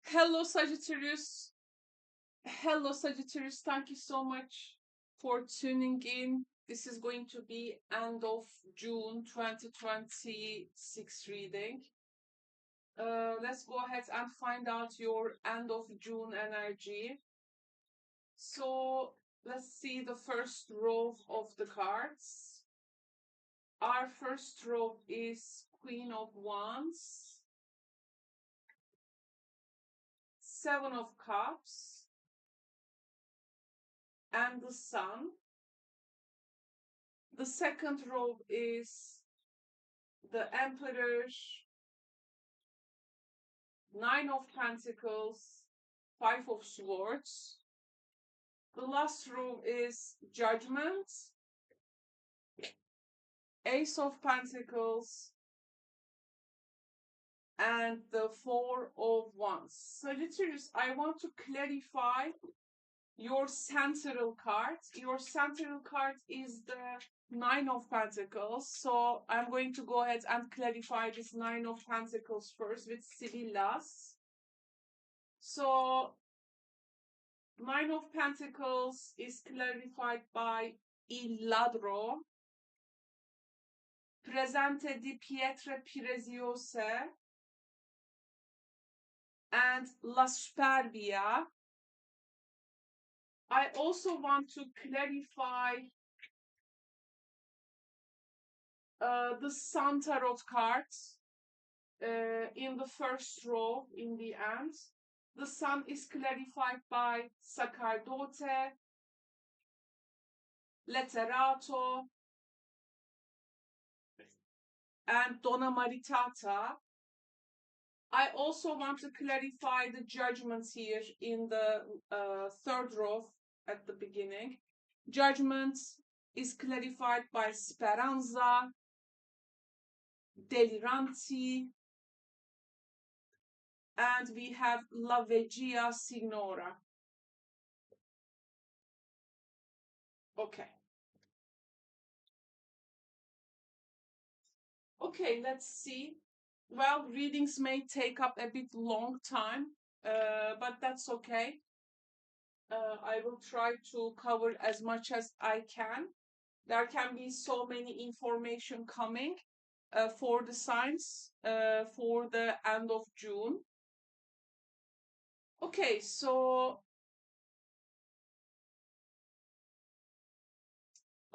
Hello, Sagittarius. Hello, Sagittarius. Thank you so much for tuning in. This is going to be end of June 2026 reading. Let's go ahead and find out your end of June energy. So let's see the first row of the cards. Our first row is Queen of Wands, Seven of Cups, and the Sun. The second row is the Emperor, Nine of Pentacles, Five of Swords. The last row is Judgment, Ace of Pentacles, and the Four of Wands. Sagittarius, I want to clarify your central card. Your central card is the Nine of Pentacles. So I'm going to go ahead and clarify this Nine of Pentacles first with Sibylla's. So Nine of Pentacles is clarified by Il Ladro, Presente di Pietre Preziose, and La Superbia. I also want to clarify the Sun Tarot cards in the first row in the end. The Sun is clarified by Sacerdote, Letterato, and Donna Maritata. I also want to clarify the judgments here in the third row at the beginning. Judgment is clarified by Speranza, Deliranti, and we have La Veggia Signora. Okay. Okay, let's see. Well, readings may take up a bit long time, but that's okay. I will try to cover as much as I can. There can be so many information coming for the signs for the end of June. Okay, so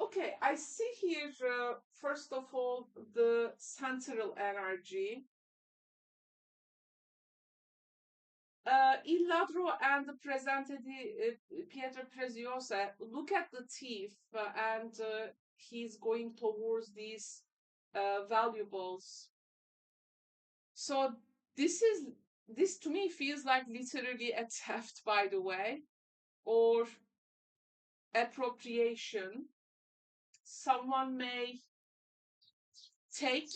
okay, I see here first of all the central energy. Il Ladro and the Presente di Pietre Preziose. Look at the thief, and he's going towards these valuables. So this to me feels like literally a theft, by the way, or appropriation. Someone may take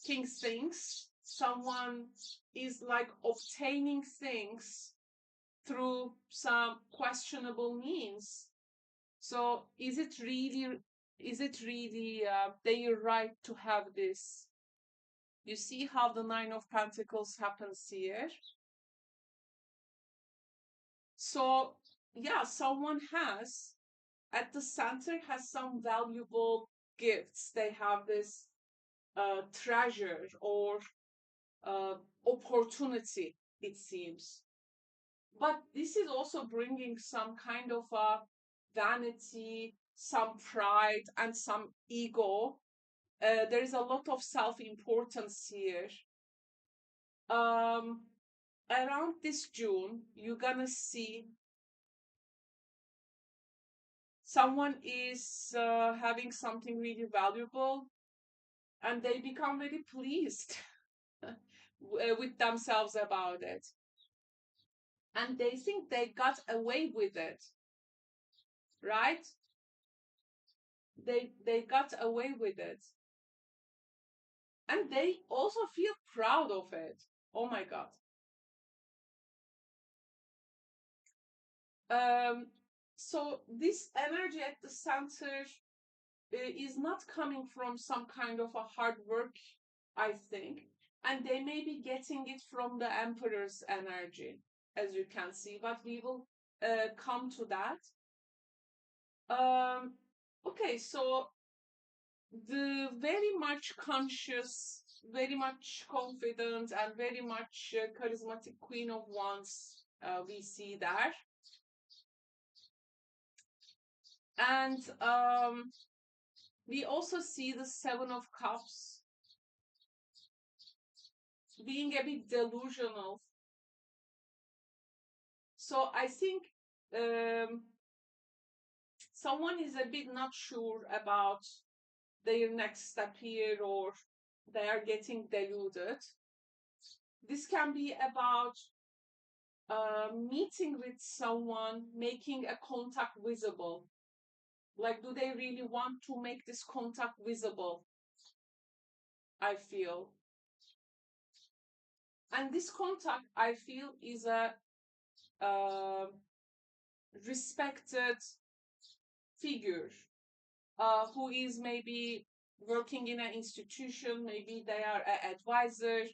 king's things. Someone is like obtaining things through some questionable means. So is it really their right to have this? You see how the Nine of Pentacles happens here. So yeah, someone has at the center has some valuable gifts. They have this treasure or opportunity, it seems. But this is also bringing some kind of a vanity, some pride, and some ego. There is a lot of self-importance here. Around this June, you're gonna see someone is having something really valuable, and they become very pleased with themselves about it. And they think they got away with it, right? They got away with it. And they also feel proud of it. Oh my God. So this energy at the center is not coming from some kind of a hard work, I think. And they may be getting it from the Emperor's energy. as you can see, but we will come to that. Okay, so the very much conscious, very much confident, and very much charismatic Queen of Wands we see there. And we also see the Seven of Cups being a bit delusional. So I think someone is a bit not sure about their next step here, or they are getting deluded. This can be about meeting with someone, making a contact visible. Like, do they really want to make this contact visible? I feel. And this contact, I feel, is a respected figure who is maybe working in an institution, maybe they are an advisor,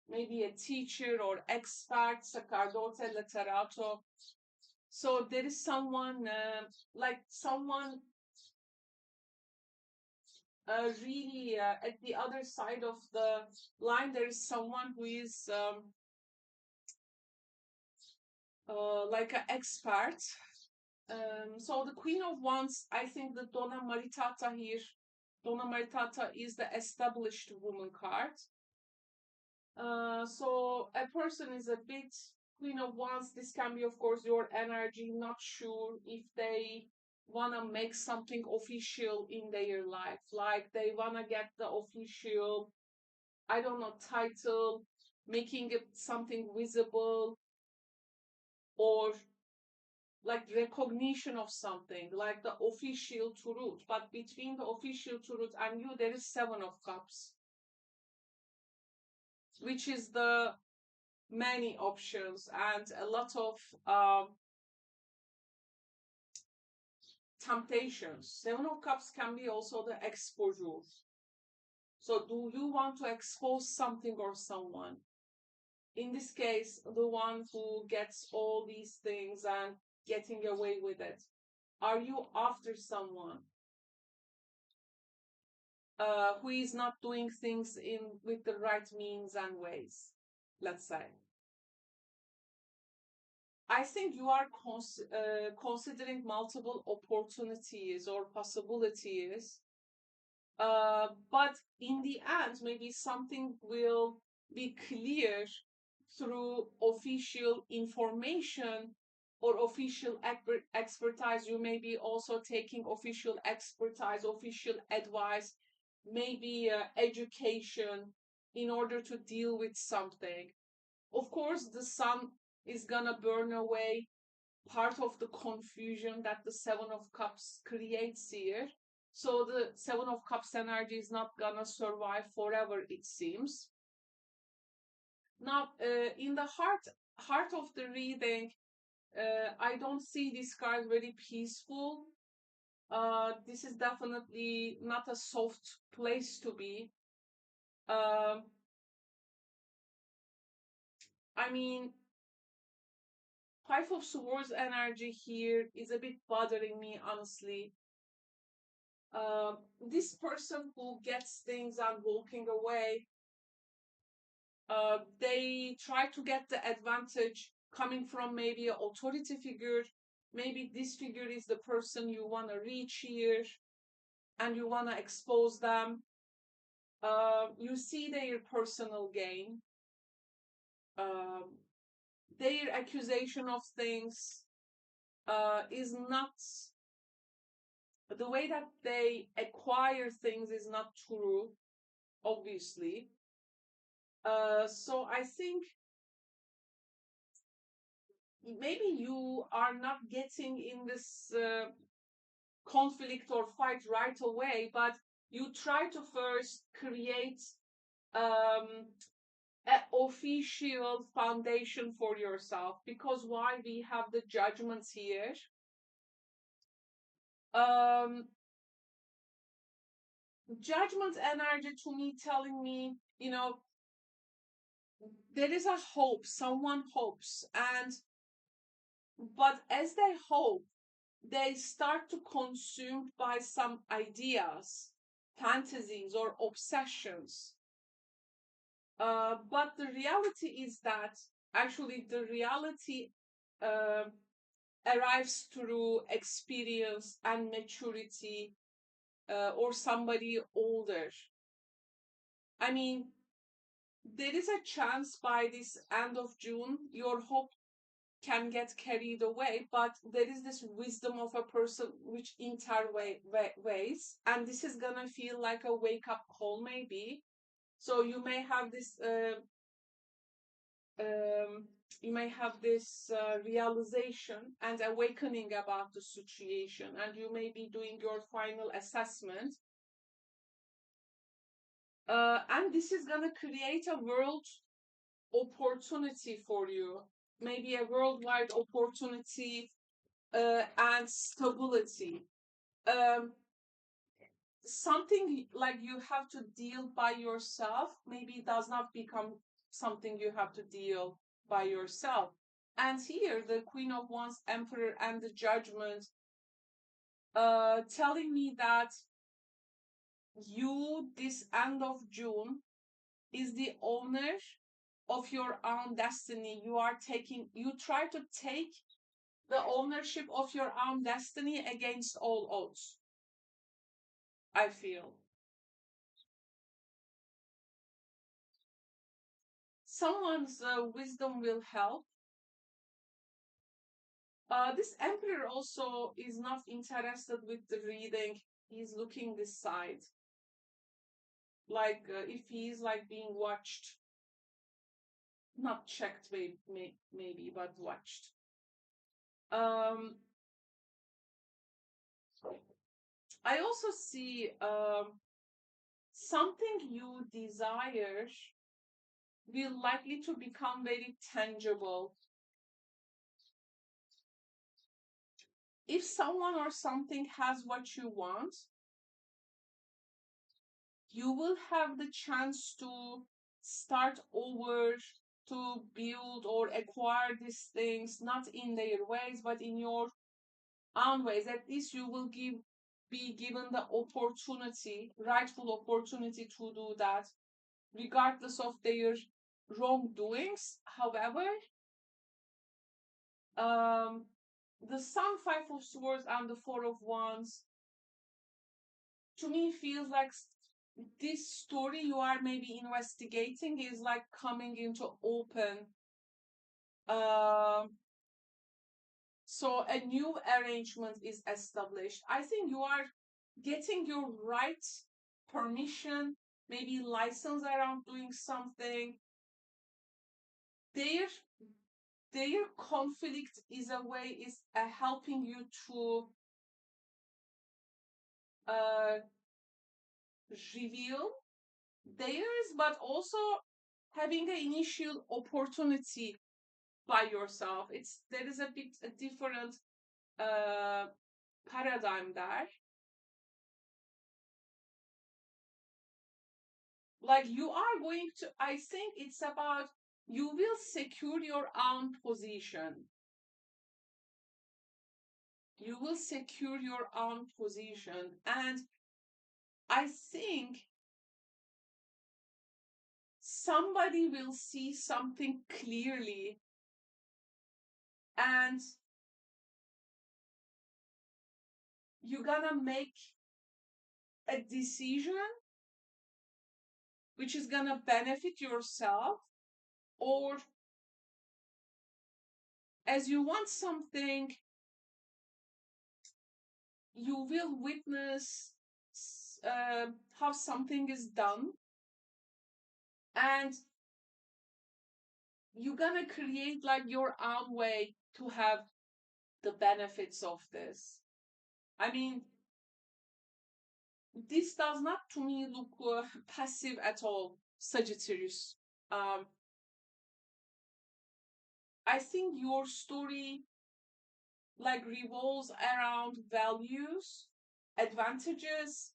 maybe a teacher or expert, sacerdote, letterato. So there is someone, like someone really at the other side of the line, there is someone who is like an expert. So the Queen of Wands, I think the Donna Maritata here, Donna Maritata is the established woman card. So a person is a bit Queen of Wands. This can be, of course, your energy, not sure if they want to make something official in their life. Like they want to get the official, I don't know, title, making it something visible, or like recognition of something, like the official truth. But between the official truth and you, there is Seven of Cups, which is the many options and a lot of temptations. Seven of Cups can be also the exposure. So do you want to expose something or someone? In this case, the one who gets all these things and getting away with it. Are you after someone who is not doing things with the right means and ways, let's say? I think you are considering multiple opportunities or possibilities, but in the end, maybe something will be clear through official information or official expertise. You may be also taking official expertise, official advice, maybe education in order to deal with something. Of course, the sun is gonna burn away part of the confusion that the Seven of Cups creates here. So the Seven of Cups energy is not gonna survive forever, it seems. Now, in the heart of the reading, I don't see this card very peaceful. This is definitely not a soft place to be. I mean, Five of Swords energy here is a bit bothering me, honestly. This person who gets things and walking away, they try to get the advantage coming from maybe an authority figure. Maybe this figure is the person you want to reach here and you want to expose them. You see their personal gain. Their accusation of things is not, the way that they acquire things is not true, obviously. So I think maybe you are not getting in this conflict or fight right away, but you try to first create an official foundation for yourself. Because why we have the judgments here? Judgment energy to me telling me, you know, there is a hope, someone hopes, but as they hope, they start to consumed by some ideas, fantasies, or obsessions. But the reality is that actually the reality uh, arrives through experience and maturity, or somebody older. I mean, there is a chance by this end of June, your hope can get carried away, but there is this wisdom of a person which interways, and this is gonna feel like a wake up call, maybe. So you may have this um, realization and awakening about the situation, and you may be doing your final assessment. And this is going to create a world opportunity for you, maybe a worldwide opportunity and stability. Um, Something like you have to deal by yourself, maybe does not become something you have to deal by yourself. And here, the Queen of Wands, Emperor, and the Judgment, telling me that you, this end of June, is the owner of your own destiny. You try to take the ownership of your own destiny against all odds, I feel. Someone's wisdom will help. This emperor also is not interested with the reading. He's looking this side. Like if he's like being watched, not checked, maybe, but watched. I also see something you desire will likely to become very tangible. If someone or something has what you want, you will have the chance to start over, to build or acquire these things, not in their ways, but in your own ways. At least you will be given the opportunity, rightful opportunity to do that, regardless of their wrongdoings. However, the Sun, Five of Swords, and the Four of Wands, to me, feels like this story you are maybe investigating is like coming into open. So a new arrangement is established. I think you are getting your right permission, maybe license around doing something. Their conflict is helping you to reveal theirs, but also having an initial opportunity by yourself. There is a bit a different paradigm there. Like you are going to, I think it's about you will secure your own position. You will secure your own position. And I think somebody will see something clearly, and you're gonna make a decision which is gonna benefit yourself, or as you want something, you will witness how something is done, and you're gonna create like your own way to have the benefits of this. I mean, this does not to me look passive at all, Sagittarius. I think your story like revolves around values, advantages,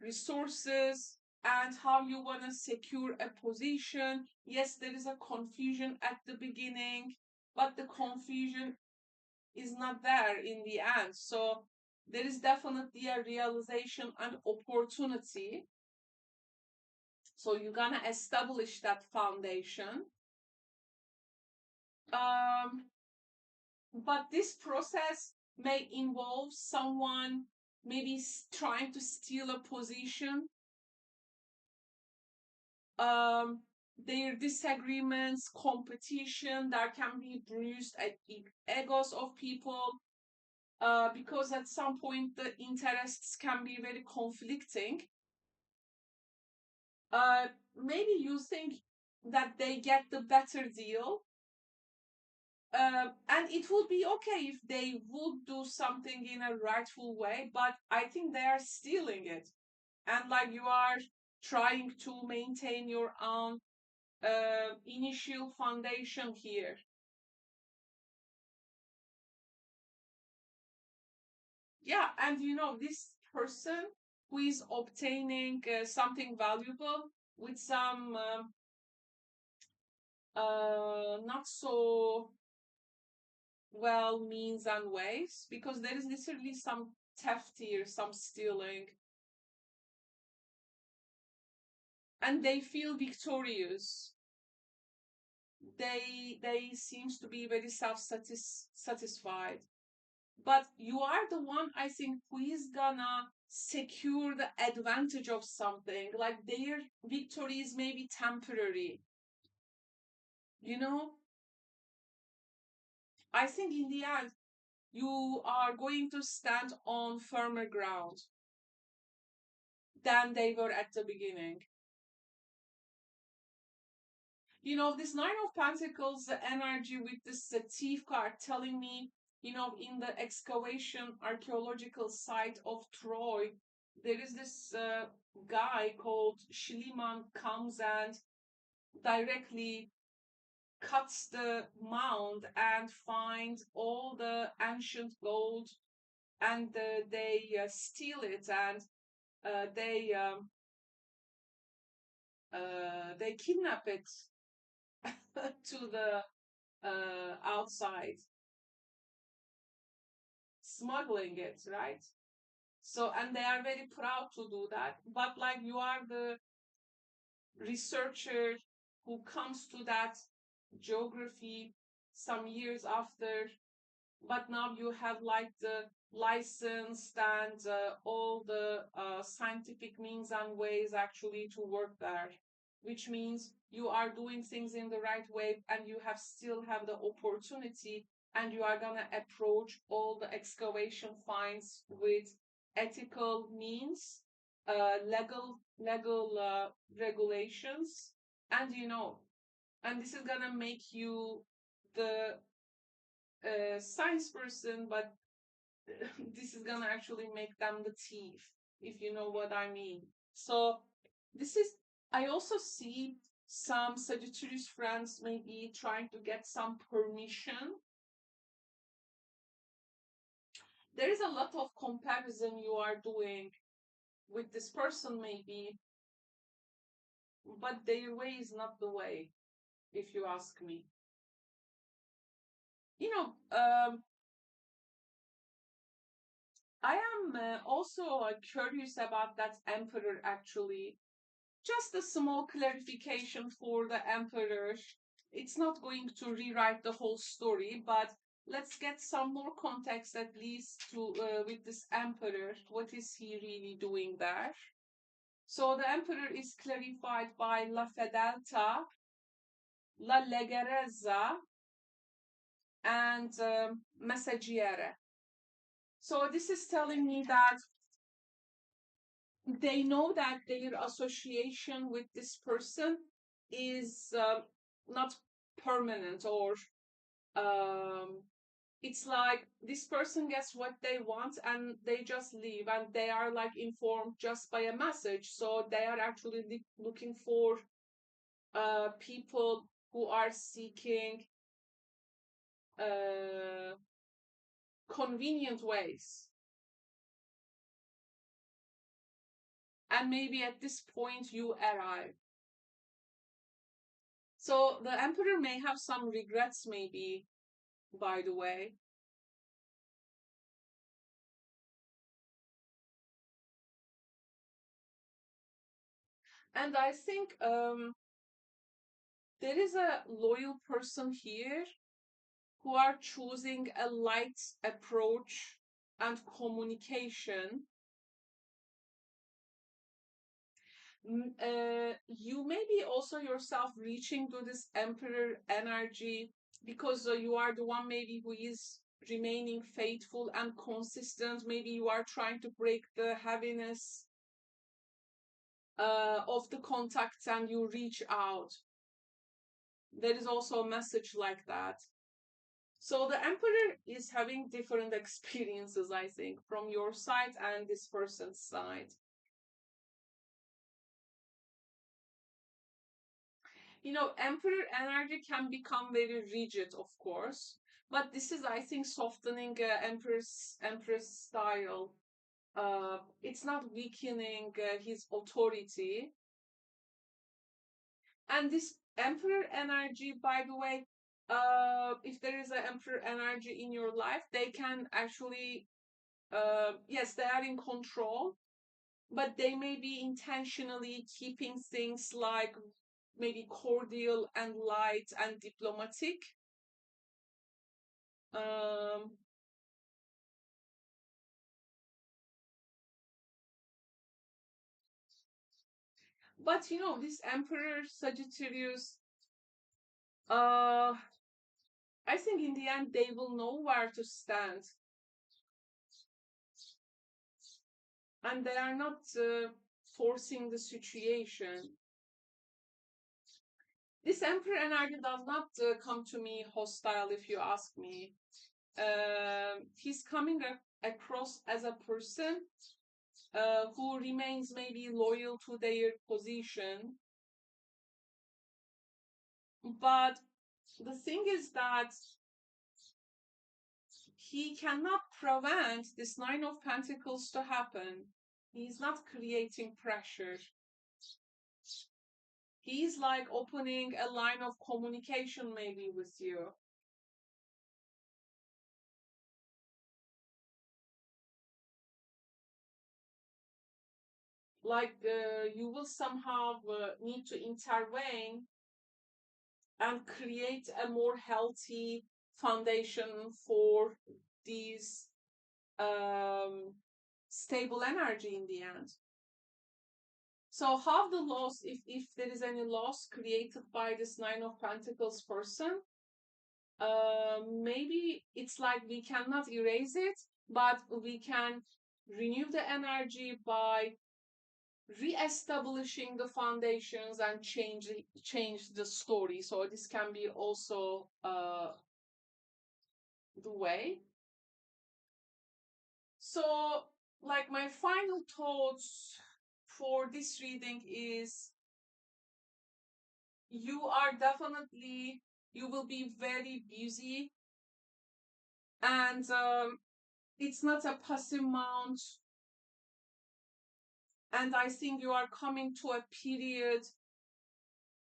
resources, and how you want to secure a position. Yes, there is a confusion at the beginning, but the confusion is not there in the end. So there is definitely a realization and opportunity. So you're gonna establish that foundation. But this process may involve someone maybe trying to steal a position. Their disagreements, competition, there can be bruised egos of people, because at some point the interests can be very conflicting. Maybe you think that they get the better deal, and it would be okay if they would do something in a rightful way, but I think they are stealing it. And like you are trying to maintain your own initial foundation here. Yeah, and you know, this person who is obtaining something valuable with some not so well means and ways, because there is literally some theft here, some stealing, and they feel victorious. They seems to be very satisfied, but you are the one, I think, who is gonna secure the advantage of something. Like their victories may be temporary, you know. I think in the end you are going to stand on firmer ground than they were at the beginning. You know, this Nine of Pentacles, the energy with this thief card telling me, you know, in the excavation archaeological site of Troy, there is this guy called Schliemann comes and directly cuts the mound and finds all the ancient gold, and they steal it, and uh, they um, they kidnap it to the outside, smuggling it, right? So, and they are very proud to do that. But like you are the researcher who comes to that geography some years after, but now you have like the license and all the scientific means and ways actually to work there, which means you are doing things in the right way, and you have still have the opportunity, and you are gonna approach all the excavation finds with ethical means, legal regulations, and you know, and this is gonna make you the science person, but this is gonna actually make them the thief, if you know what I mean. So this is, I also see some Sagittarius friends maybe trying to get some permission. There is a lot of comparison you are doing with this person maybe, but their way is not the way, if you ask me. You know, I am also curious about that emperor actually. Just a small clarification for the emperor. It's not going to rewrite the whole story, but let's get some more context at least to with this emperor. What is he really doing there? So the emperor is clarified by La Fedelta, La Leggerezza, and Messagiere. So this is telling me that they know that their association with this person is not permanent, or it's like this person gets what they want and they just leave, and they are like informed just by a message. So they are actually looking for people who are seeking uh, convenient ways. and maybe at this point you arrive. So the Emperor may have some regrets, maybe, by the way. And I think there is a loyal person here who are choosing a light approach and communication. You may be also yourself reaching to this Emperor energy because you are the one maybe who is remaining faithful and consistent. Maybe you are trying to break the heaviness of the contacts and you reach out. There is also a message like that. So the Emperor is having different experiences, I think, from your side and this person's side. You know, Emperor energy can become very rigid, of course, but this is, I think, softening Empress style. It's not weakening his authority. And this Emperor energy, by the way, if there is an Emperor energy in your life, they can actually, yes, they are in control, but they may be intentionally keeping things like maybe cordial and light and diplomatic. But you know, this Emperor Sagittarius, I think in the end they will know where to stand. And they are not forcing the situation. This Emperor energy does not come to me hostile, if you ask me. He's coming across as a person who remains maybe loyal to their position. But the thing is that he cannot prevent this Nine of Pentacles to happen. He's not creating pressure. He's like opening a line of communication maybe with you. Like you will somehow need to intervene and create a more healthy foundation for these stable energy in the end. So how the loss, if there is any loss created by this Nine of Pentacles person, maybe it's like we cannot erase it, but we can renew the energy by re-establishing the foundations and change the story. So this can be also the way. So like my final thoughts for this reading is you will be very busy, and it's not a passive mount, and I think you are coming to a period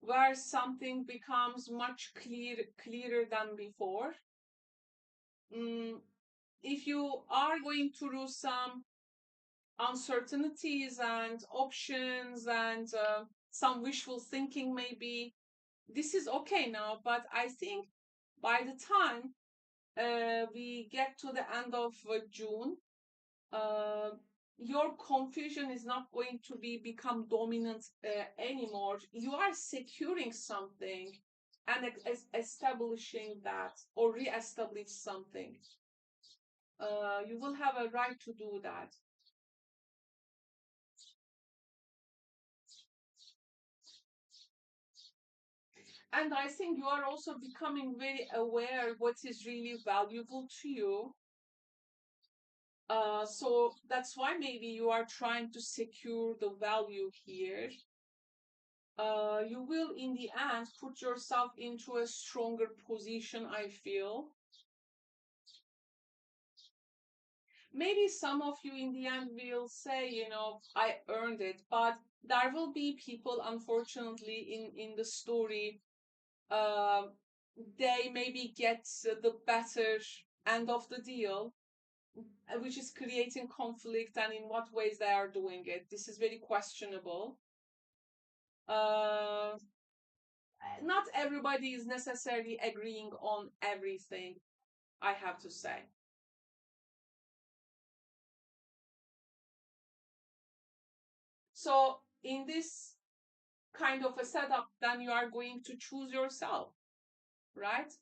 where something becomes much clearer than before. If you are going through some uncertainties and options and some wishful thinking, maybe this is okay now, but I think by the time we get to the end of June, your confusion is not going to become dominant anymore. You are securing something and establishing that, or re-establish something. You will have a right to do that. And I think you are also becoming very aware what is really valuable to you. So that's why maybe you are trying to secure the value here. You will, in the end, put yourself into a stronger position, I feel. maybe some of you in the end will say, you know, I earned it, but there will be people, unfortunately, in the story, they maybe get the better end of the deal, which is creating conflict, and in what ways they are doing it. This is very questionable. Uh, not everybody is necessarily agreeing on everything, I have to say. So in this kind of a setup, then you are going to choose yourself, right?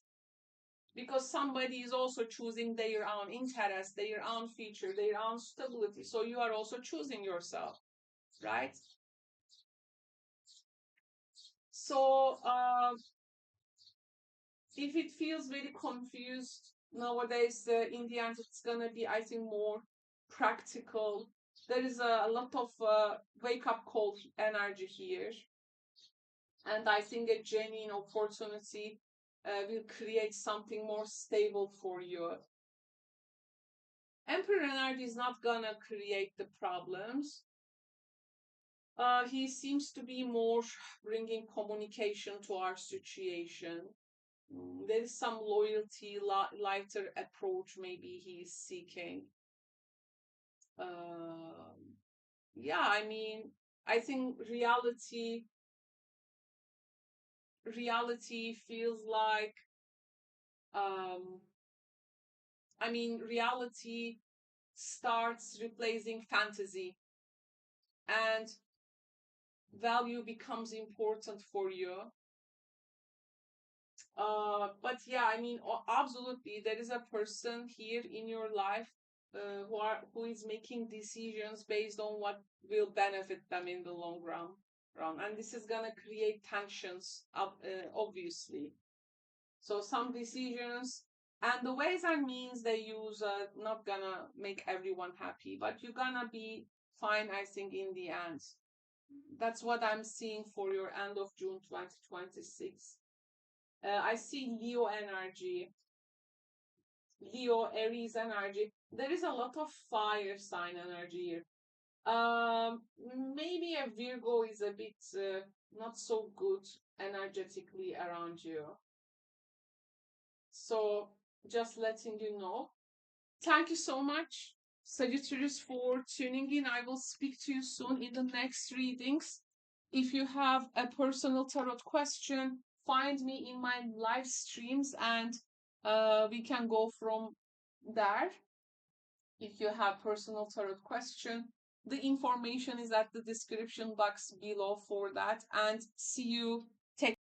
Because somebody is also choosing their own interest, their own feature, their own stability. So you are also choosing yourself, right? So if it feels very confused nowadays, in the end, it's gonna be, I think, more practical. There is a lot of wake up call energy here, and I think a genuine opportunity will create something more stable for you. Emperor energy is not gonna create the problems. He seems to be more bringing communication to our situation. There is some loyalty, lighter approach maybe he's seeking. Yeah, I mean, I think reality feels like, um, I mean, reality starts replacing fantasy, and value becomes important for you. But yeah, I mean, absolutely, there is a person here in your life who is making decisions based on what will benefit them in the long run, and this is gonna create tensions, obviously. So some decisions and the ways and means they use are not gonna make everyone happy, but you're gonna be fine, I think, in the end. That's what I'm seeing for your end of June 2026. I see Leo energy, Leo, Aries energy. There is a lot of fire sign energy here. Maybe a Virgo is a bit not so good energetically around you. So just letting you know. Thank you so much, Sagittarius, for tuning in. I will speak to you soon in the next readings. If you have a personal tarot question, find me in my live streams, and we can go from there. If you have personal tarot question, the information is at the description box below for that. And see you